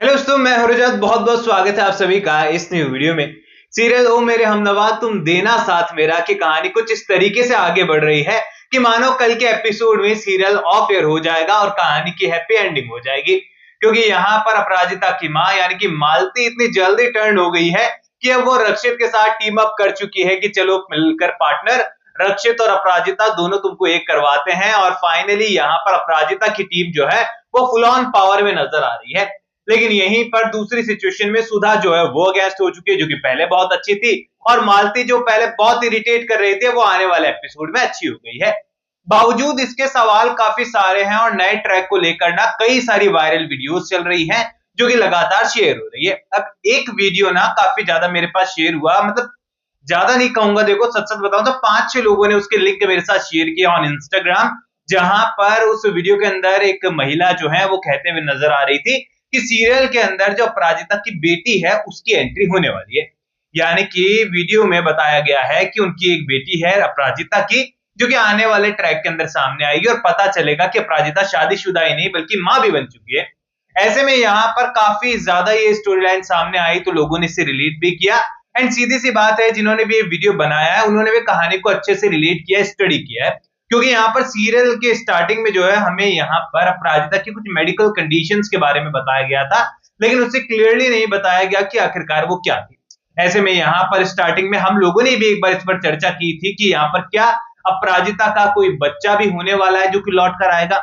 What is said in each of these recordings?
Hello दोस्तों, मैं हरजात। बहुत बहुत स्वागत है आप सभी का इस न्यू वीडियो में। सीरियल ओ मेरे हमनवा तुम देना साथ मेरा की कहानी कुछ इस तरीके से आगे बढ़ रही है कि मानो कल के एपिसोड में सीरियल ऑफ एयर हो जाएगा और कहानी की हैप्पी एंडिंग हो जाएगी। क्योंकि यहाँ पर अपराजिता की माँ यानी कि मालती इतनी जल्दी टर्न हो गई है कि अब वो रक्षित के साथ टीम अप कर चुकी है कि चलो मिलकर पार्टनर रक्षित और अपराजिता दोनों तुमको एक करवाते हैं। और फाइनली यहाँ पर अपराजिता की टीम जो है वो फुल ऑन पावर में नजर आ रही है। लेकिन यहीं पर दूसरी सिचुएशन में सुधा जो है वो अगेंस्ट हो चुकी है, जो कि पहले बहुत अच्छी थी। और मालती जो पहले बहुत इरिटेट कर रही थी वो आने वाले एपिसोड में अच्छी हो गई है। बावजूद इसके सवाल काफी सारे हैं और नए ट्रैक को लेकर ना कई सारी वायरल वीडियोस चल रही हैं जो कि लगातार शेयर हो रही है। अब एक वीडियो ना काफी ज्यादा मेरे पास शेयर हुआ, मतलब ज्यादा नहीं कहूंगा, देखो सच सच बताऊं तो 5-6 लोगों ने उसके लिंक मेरे साथ शेयर किया ऑन इंस्टाग्राम। जहां पर उस वीडियो के अंदर एक महिला जो है वो कहते हुए नजर आ रही थी कि सीरियल के अंदर जो अपराजिता की बेटी है उसकी एंट्री होने वाली है। यानी कि वीडियो में बताया गया है कि उनकी एक बेटी है अपराजिता की, जो कि आने वाले ट्रैक के अंदर सामने आएगी और पता चलेगा कि अपराजिता शादीशुदा ही नहीं बल्कि मां भी बन चुकी है। ऐसे में यहाँ पर काफी ज्यादा ये स्टोरी लाइन सामने आई तो लोगों ने इसे रिलेट भी किया। एंड सीधी सी बात है, जिन्होंने भी ये वीडियो बनाया है उन्होंने भी कहानी को अच्छे से रिलेट किया, स्टडी किया है। क्योंकि यहाँ पर सीरियल के स्टार्टिंग में जो है हमें यहाँ पर अपराजिता की कुछ मेडिकल कंडीशंस के बारे में बताया गया था, लेकिन उससे क्लियरली नहीं बताया गया कि आखिरकार वो क्या थी। ऐसे में यहाँ पर स्टार्टिंग में हम लोगों ने भी एक बार इस पर चर्चा की थी कि यहाँ पर क्या अपराजिता का कोई बच्चा भी होने वाला है जो कि लौट कर आएगा।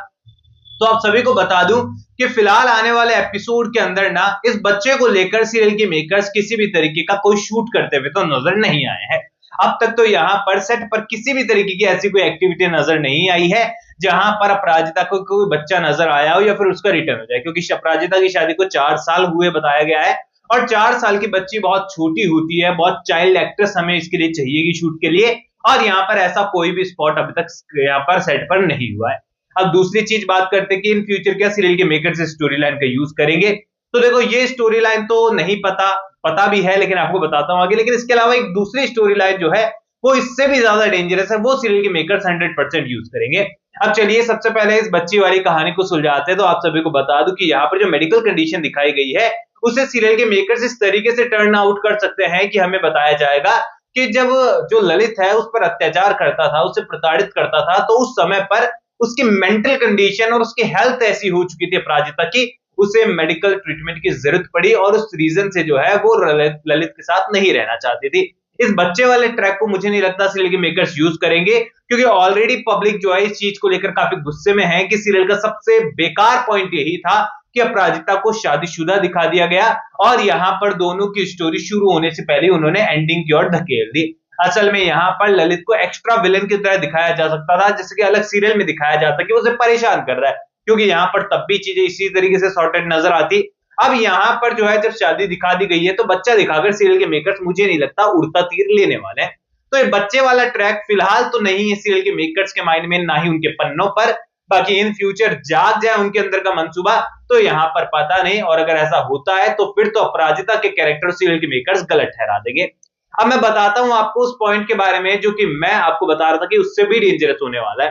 तो आप सभी को बता दूं कि फिलहाल आने वाले एपिसोड के अंदर ना इस बच्चे को लेकर सीरियल के मेकर्स किसी भी तरीके का कोई शूट करते हुए तो नजर नहीं आए हैं। अब तक तो यहाँ पर सेट पर किसी भी तरीके की ऐसी कोई एक्टिविटी नजर नहीं आई है जहां पर अपराजिता को कोई बच्चा नजर आया हो या फिर उसका रिटर्न हो जाए। क्योंकि अपराजिता की शादी को 4 साल हुए बताया गया है और 4 साल की बच्ची बहुत छोटी होती है, बहुत चाइल्ड एक्ट्रेस हमें इसके लिए चाहिएगी शूट के लिए। और यहाँ पर ऐसा कोई भी स्पॉट अभी तक यहाँ पर सेट पर नहीं हुआ है। अब दूसरी चीज बात करते हैं कि इन फ्यूचर क्या सीरियल के मेकर्स इस स्टोरी लाइन का यूज करेंगे। तो देखो ये स्टोरी लाइन तो नहीं पता, पता भी है लेकिन आपको बताता हूं आगे। लेकिन इसके अलावा एक दूसरी स्टोरी लाइन जो है वो इससे भी ज्यादा डेंजरस है, वो सीरियल के मेकर्स 100% यूज करेंगे। अब चलिए सबसे पहले इस बच्ची वाली कहानी को सुलझाते हैं। तो आप सभी को बता दूं कि यहाँ पर जो मेडिकल कंडीशन दिखाई गई है उसे सीरियल के मेकर्स इस तरीके से टर्न आउट कर सकते हैं कि हमें बताया जाएगा कि जब जो ललित है उस पर अत्याचार करता था, उसे प्रताड़ित करता था, तो उस समय पर उसकी मेंटल कंडीशन और उसकी हेल्थ ऐसी हो चुकी थी अपराजिता की, उसे मेडिकल ट्रीटमेंट की जरूरत पड़ी और उस रीजन से जो है वो ललित के साथ नहीं रहना चाहती थी। इस बच्चे वाले ट्रैक को मुझे नहीं लगता सीरियल के मेकर्स यूज करेंगे, क्योंकि ऑलरेडी पब्लिक जो है इस चीज को लेकर काफी गुस्से में है कि सीरियल का सबसे बेकार पॉइंट यही था कि अपराजिता को शादीशुदा दिखा दिया गया और यहाँ पर दोनों की स्टोरी शुरू होने से पहले उन्होंने एंडिंग की ओर धकेल दी। असल में यहाँ पर ललित को एक्स्ट्रा विलन की तरह दिखाया जा सकता था, जैसे कि अलग सीरियल में दिखाया जाता कि वो उसे परेशान कर रहा है, क्योंकि यहाँ पर तब भी चीजें इसी तरीके से सॉर्टेड नजर आती। अब यहाँ पर जो है जब शादी दिखा दी गई है तो बच्चा दिखाकर सीरियल के मेकर्स मुझे नहीं लगता उड़ता तीर लेने वाले हैं। तो ये बच्चे वाला ट्रैक फिलहाल तो नहीं है सीरियल के मेकर्स के माइंड में, ना ही उनके पन्नों पर। बाकी इन फ्यूचर जाग जाए उनके अंदर का मंसूबा तो यहाँ पर पता नहीं, और अगर ऐसा होता है तो फिर तो अपराजिता के कैरेक्टर सीरियल के मेकर्स गलत ठहरा देंगे। अब मैं बताता हूं आपको उस पॉइंट के बारे में जो कि मैं आपको बता रहा था कि उससे भी डेंजरस होने वाला है।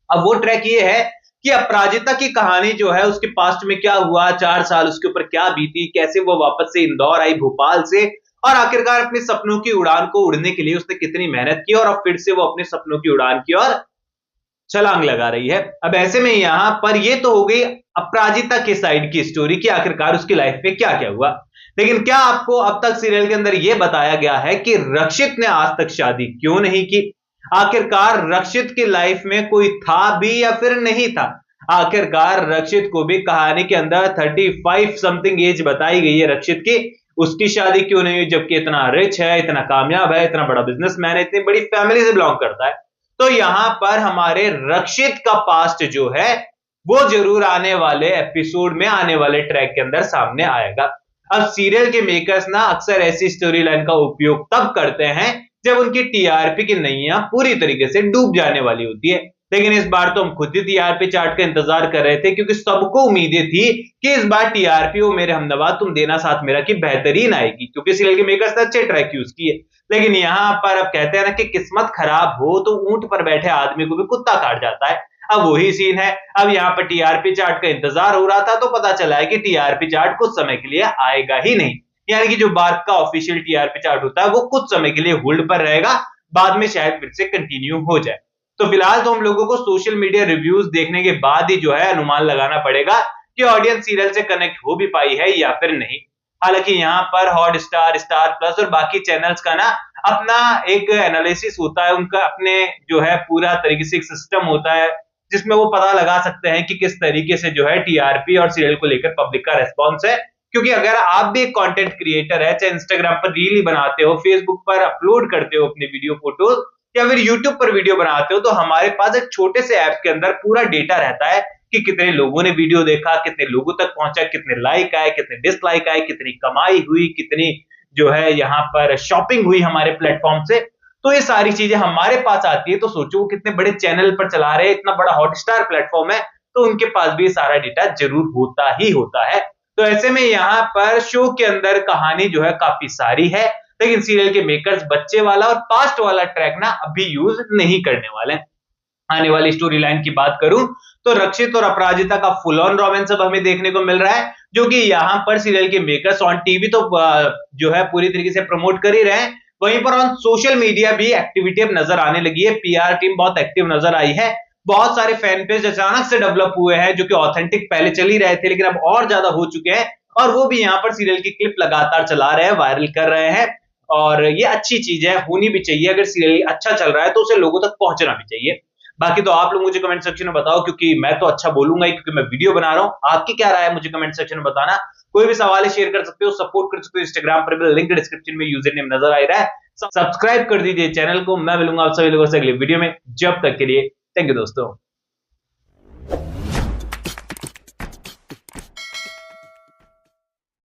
अब वो ट्रैक ये है कि अपराजिता की कहानी जो है उसके पास्ट में क्या हुआ, 4 साल उसके ऊपर क्या बीती, कैसे वो वापस से इंदौर आई भोपाल से, और आखिरकार अपने सपनों की उड़ान को उड़ने के लिए उसने कितनी मेहनत की और अब फिर से वो अपने सपनों की उड़ान की ओर छलांग लगा रही है। अब ऐसे में यहां पर ये तो हो गई अपराजिता के साइड की स्टोरी की आखिरकार उसकी लाइफ में क्या क्या हुआ। लेकिन क्या आपको अब तक सीरियल के अंदर यह बताया गया है कि रक्षित ने आज तक शादी क्यों नहीं की? आखिरकार रक्षित की लाइफ में कोई था भी या फिर नहीं था? आखिरकार रक्षित को भी कहानी के अंदर 35 समथिंग एज बताई गई है रक्षित की, उसकी शादी क्यों नहीं हुई जबकि इतना रिच है, इतना कामयाब है, इतना बड़ा बिजनेसमैन है, इतनी बड़ी फैमिली से बिलोंग करता है। तो यहां पर हमारे रक्षित का पास्ट जो है वो जरूर आने वाले एपिसोड में, आने वाले ट्रैक के अंदर सामने आएगा। अब सीरियल के मेकर्स ना अक्सर ऐसी स्टोरी लाइन का उपयोग तब करते हैं जब उनकी टीआरपी की नैया पूरी तरीके से डूब जाने वाली होती है। लेकिन इस बार तो हम खुद ही टीआरपी चार्ट का इंतजार कर रहे थे, क्योंकि सबको उम्मीदें थी कि इस बार टीआरपी वो मेरे हमनवा तुम देना साथ मेरा की बेहतरीन आएगी, क्योंकि सीरियल के मेकर्स ने अच्छे ट्रैक यूज किए। लेकिन यहाँ पर अब कहते हैं ना कि किस्मत खराब हो तो ऊंट पर बैठे आदमी को भी कुत्ता काट जाता है। अब वही सीन है। अब यहाँ पर टीआरपी चार्ट का इंतजार हो रहा था तो पता चला है कि टीआरपी चार्ट कुछ समय के लिए आएगा ही नहीं, यानी कि जो बार्क का ऑफिशियल टीआरपी चार्ट होता है वो कुछ समय के लिए होल्ड पर रहेगा, बाद में शायद फिर से कंटिन्यू हो जाए। तो फिलहाल तो हम लोगों को सोशल मीडिया रिव्यूज देखने के बाद ही जो है अनुमान लगाना पड़ेगा कि ऑडियंस सीरियल से कनेक्ट हो भी पाई है या फिर नहीं। हालांकि यहाँ पर हॉटस्टार, स्टार प्लस और बाकी चैनल्स का ना अपना एक एनालिसिस होता है, उनका अपने जो है पूरा तरीके से एक सिस्टम होता है जिसमें वो पता लगा सकते हैं कि किस तरीके से जो है टीआरपी और सीरियल को लेकर पब्लिक का रेस्पॉन्स है। क्योंकि अगर आप भी एक कंटेंट क्रिएटर है, चाहे इंस्टाग्राम पर रील ही बनाते हो, फेसबुक पर अपलोड करते हो अपने वीडियो फोटोज, या फिर यूट्यूब पर वीडियो बनाते हो, तो हमारे पास एक छोटे से ऐप के अंदर पूरा डेटा रहता है कि कितने लोगों ने वीडियो देखा, कितने लोगों तक पहुंचा, कितने लाइक आए, कितने डिसलाइक आए, कितनी कमाई हुई, कितनी जो है यहाँ पर शॉपिंग हुई हमारे प्लेटफॉर्म से। तो ये सारी चीजें हमारे पास आती है, तो सोचो कितने बड़े चैनल पर चला रहे हैं, इतना बड़ा हॉटस्टार प्लेटफॉर्म है, तो उनके पास भी सारा डेटा जरूर होता ही होता है। तो ऐसे में यहाँ पर शो के अंदर कहानी जो है काफी सारी है, लेकिन सीरियल के मेकर्स बच्चे वाला और पास्ट वाला ट्रैक ना अभी यूज नहीं करने वाले। आने वाली स्टोरी लाइन की बात करूं तो रक्षित और अपराजिता का फुल ऑन रोमांस अब हमें देखने को मिल रहा है, जो कि यहाँ पर सीरियल के मेकर्स ऑन टीवी तो जो है पूरी तरीके से प्रमोट कर ही रहे हैं, वहीं पर ऑन सोशल मीडिया भी एक्टिविटी अब नजर आने लगी है। पीआर टीम बहुत एक्टिव नजर आई है, बहुत सारे फैन पेज अचानक से डेवलप हुए हैं जो कि ऑथेंटिक पहले चल ही रहे थे लेकिन अब और ज्यादा हो चुके हैं, और वो भी यहाँ पर सीरियल की क्लिप लगातार चला रहे हैं, वायरल कर रहे हैं। और ये अच्छी चीज है, होनी भी चाहिए। अगर सीरियल अच्छा चल रहा है तो उसे लोगों तक पहुंचना भी चाहिए। बाकी तो आप लोग मुझे कमेंट सेक्शन में बताओ, क्योंकि मैं तो अच्छा बोलूंगा ही, क्योंकि मैं वीडियो बना रहा हूं। आपकी क्या राय है मुझे कमेंट सेक्शन में बताना। कोई भी सवाल है शेयर कर सकते हो, सपोर्ट कर सकते हो इंस्टाग्राम पर भी, लिंक डिस्क्रिप्शन में यूजर नेम नजर आ रहा है। सब्सक्राइब कर दीजिए चैनल को। मैं मिलूंगा आप सभी लोगों से अगले वीडियो में, जब तक के लिए थैंक यू दोस्तों।